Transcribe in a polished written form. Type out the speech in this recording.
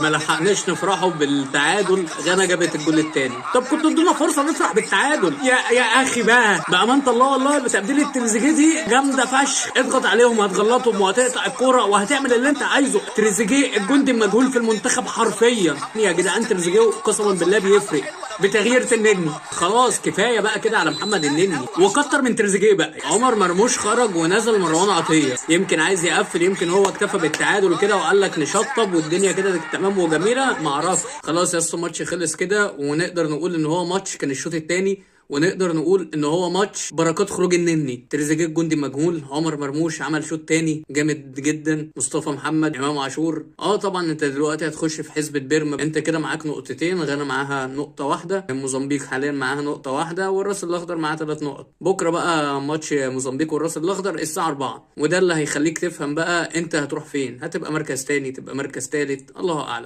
ما لحقناش نفرحوا بالتعادل، غانا جابت الجول الثاني. طب كنتوا ادونا فرصه نفرح بالتعادل يا اخي بقى بامانه الله. والله بتبديل التريزيجيه دي جامده فشخ. اضغط عليهم هتغلطهم وهتقطع الكوره وهتعمل اللي انت عايزه. تريزيجيه الجندي المجهول في المنتخب حرفيا يا جدعان. تريزيجيه قسما بالله بيفرق بتغيير النني. خلاص كفايه بقى كده على محمد النني، وكتر من تريزيجيه بقى. عمر مرموش خرج ونزل مروان عطيه، يمكن عايز يقفل، يمكن هو اكتفى بالتعادل وكده وقال لك نشطب والدنيا كده تمام وجميله، ما اعرفش. خلاص يا اسطى الماتش خلص كده، ونقدر نقول ان هو ماتش كان الشوط الثاني، ونقدر نقول ان هو ماتش بركات خروج النني. تريزيجيه الجندي مجهول، عمر مرموش عمل شوط تاني جامد جدا، مصطفى محمد، امام عاشور. طبعا انت دلوقتي هتخش في حسبة بيرما، انت كده معاك نقطتين، غانا معاها نقطة واحدة، موزمبيق حاليا معاها نقطة واحدة، والراس الاخضر معاها 3 نقط. بكرة بقى ماتش موزمبيق والراس الاخضر الساعة 4، وده اللي هيخليك تفهم بقى انت هتروح فين. هتبقى مركز تاني، تبقى مركز تالت، الله اعلم.